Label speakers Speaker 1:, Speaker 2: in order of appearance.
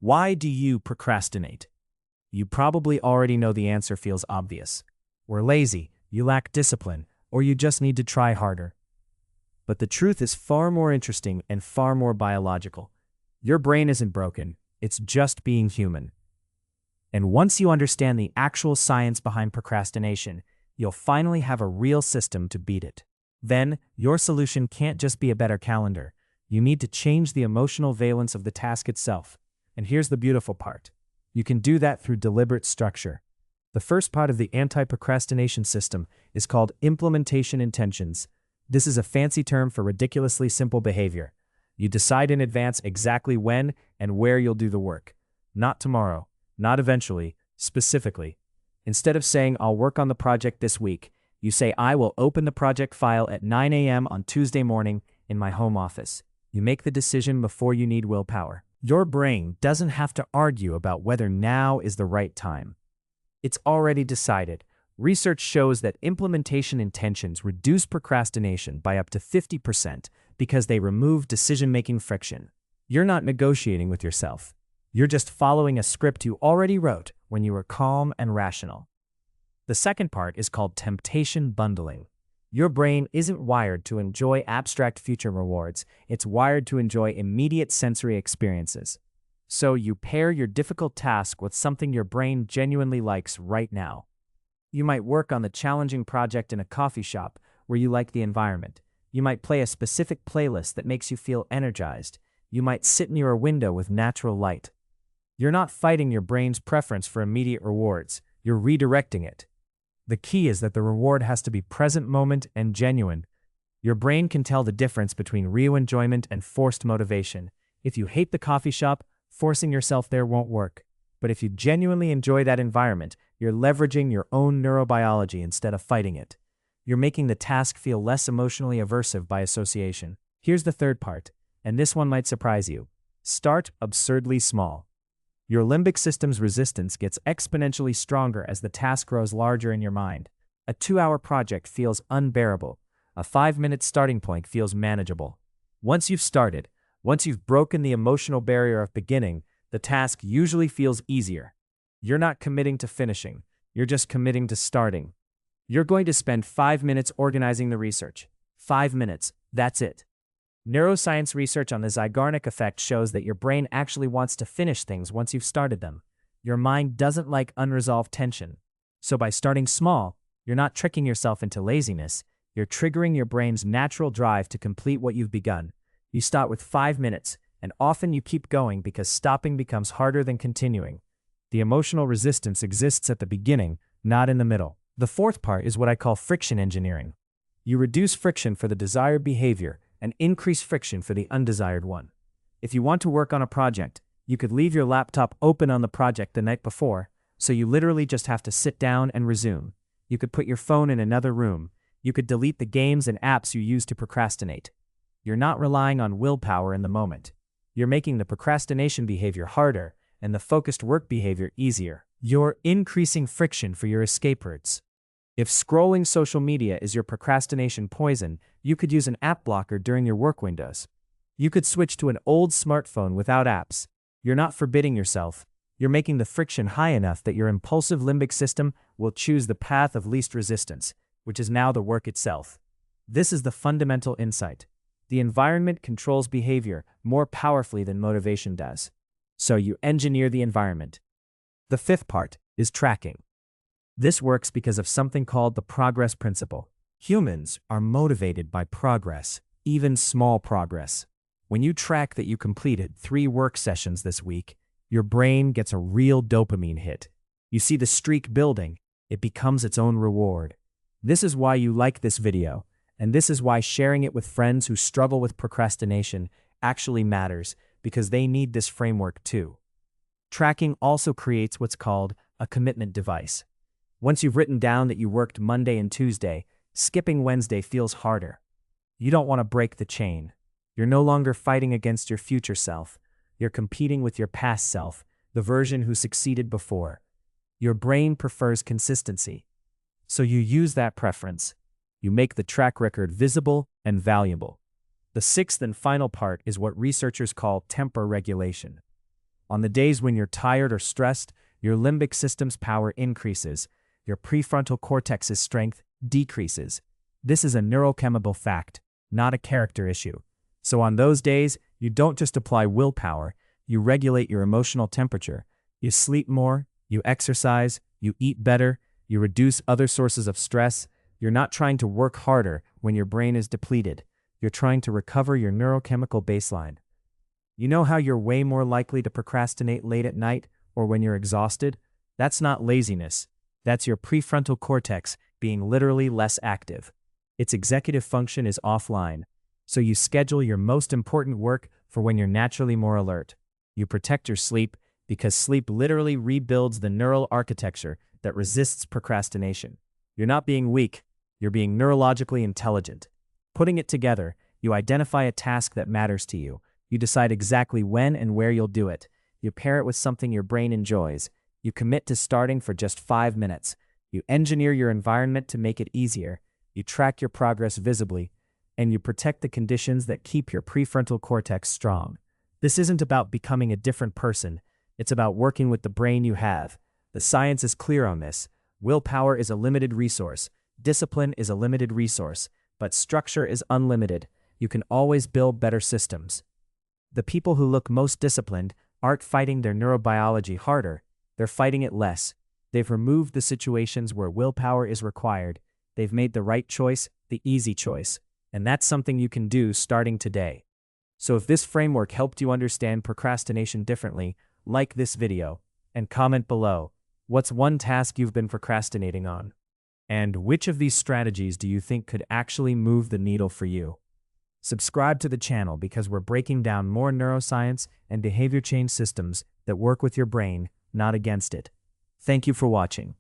Speaker 1: Why do you procrastinate? You probably already know the answer feels obvious. We're lazy, you lack discipline, or you just need to try harder. But the truth is far more interesting and far more biological. Your brain isn't broken, it's just being human. And once you understand the actual science behind procrastination, you'll finally have a real system to beat it. Then, your solution can't just be a better calendar. You need to change the emotional valence of the task itself. And here's the beautiful part. You can do that through deliberate structure. The first part of the anti-procrastination system is called implementation intentions. This is a fancy term for ridiculously simple behavior. You decide in advance exactly when and where you'll do the work. Not tomorrow, not eventually, specifically. Instead of saying, I'll work on the project this week, you say, I will open the project file at 9 a.m. on Tuesday morning in my home office. You make the decision before you need willpower. Your brain doesn't have to argue about whether now is the right time. It's already decided. Research shows that implementation intentions reduce procrastination by up to 50% because they remove decision-making friction. You're not negotiating with yourself. You're just following a script you already wrote when you were calm and rational. The second part is called temptation bundling. Your brain isn't wired to enjoy abstract future rewards, it's wired to enjoy immediate sensory experiences. So you pair your difficult task with something your brain genuinely likes right now. You might work on the challenging project in a coffee shop where you like the environment. You might play a specific playlist that makes you feel energized. You might sit near a window with natural light. You're not fighting your brain's preference for immediate rewards, you're redirecting it. The key is that the reward has to be present moment and genuine. Your brain can tell the difference between real enjoyment and forced motivation. If you hate the coffee shop, forcing yourself there won't work. But if you genuinely enjoy that environment, you're leveraging your own neurobiology instead of fighting it. You're making the task feel less emotionally aversive by association. Here's the third part, and this one might surprise you. Start absurdly small. Your limbic system's resistance gets exponentially stronger as the task grows larger in your mind. A 2-hour project feels unbearable. A 5-minute starting point feels manageable. Once you've started, once you've broken the emotional barrier of beginning, the task usually feels easier. You're not committing to finishing, you're just committing to starting. You're going to spend 5 minutes organizing the research. 5 minutes, that's it. Neuroscience research on the Zeigarnik effect shows that your brain actually wants to finish things once you've started them. Your mind doesn't like unresolved tension. So by starting small, you're not tricking yourself into laziness, you're triggering your brain's natural drive to complete what you've begun. You start with 5 minutes, and often you keep going because stopping becomes harder than continuing. The emotional resistance exists at the beginning, not in the middle. The fourth part is what I call friction engineering. You reduce friction for the desired behavior and increase friction for the undesired one. If you want to work on a project, you could leave your laptop open on the project the night before, so you literally just have to sit down and resume. You could put your phone in another room. You could delete the games and apps you use to procrastinate. You're not relying on willpower in the moment. You're making the procrastination behavior harder and the focused work behavior easier. You're increasing friction for your escape routes. If scrolling social media is your procrastination poison, you could use an app blocker during your work windows. You could switch to an old smartphone without apps. You're not forbidding yourself. You're making the friction high enough that your impulsive limbic system will choose the path of least resistance, which is now the work itself. This is the fundamental insight. The environment controls behavior more powerfully than motivation does. So you engineer the environment. The fifth part is tracking. This works because of something called the progress principle. Humans are motivated by progress, even small progress. When you track that you completed 3 work sessions this week, your brain gets a real dopamine hit. You see the streak building, it becomes its own reward. This is why you like this video, and this is why sharing it with friends who struggle with procrastination actually matters, because they need this framework too. Tracking also creates what's called a commitment device. Once you've written down that you worked Monday and Tuesday, skipping Wednesday feels harder. You don't want to break the chain. You're no longer fighting against your future self. You're competing with your past self, the version who succeeded before. Your brain prefers consistency. So you use that preference. You make the track record visible and valuable. The sixth and final part is what researchers call temper regulation. On the days when you're tired or stressed, your limbic system's power increases, your prefrontal cortex's strength decreases. This is a neurochemical fact, not a character issue. So on those days, you don't just apply willpower, you regulate your emotional temperature. You sleep more, you exercise, you eat better, you reduce other sources of stress. You're not trying to work harder when your brain is depleted. You're trying to recover your neurochemical baseline. You know how you're way more likely to procrastinate late at night or when you're exhausted? That's not laziness. That's your prefrontal cortex being literally less active. Its executive function is offline, so you schedule your most important work for when you're naturally more alert. You protect your sleep because sleep literally rebuilds the neural architecture that resists procrastination. You're not being weak, you're being neurologically intelligent. Putting it together, you identify a task that matters to you. You decide exactly when and where you'll do it. You pair it with something your brain enjoys. You commit to starting for just 5 minutes. You engineer your environment to make it easier. You track your progress visibly, and you protect the conditions that keep your prefrontal cortex strong. This isn't about becoming a different person. It's about working with the brain you have. The science is clear on this. Willpower is a limited resource. Discipline is a limited resource. But structure is unlimited. You can always build better systems. The people who look most disciplined aren't fighting their neurobiology harder. They're fighting it less. They've removed the situations where willpower is required. They've made the right choice the easy choice. And that's something you can do starting today. So if this framework helped you understand procrastination differently, like this video and comment below. What's one task you've been procrastinating on? And which of these strategies do you think could actually move the needle for you? Subscribe to the channel because we're breaking down more neuroscience and behavior change systems that work with your brain, not against it. Thank you for watching.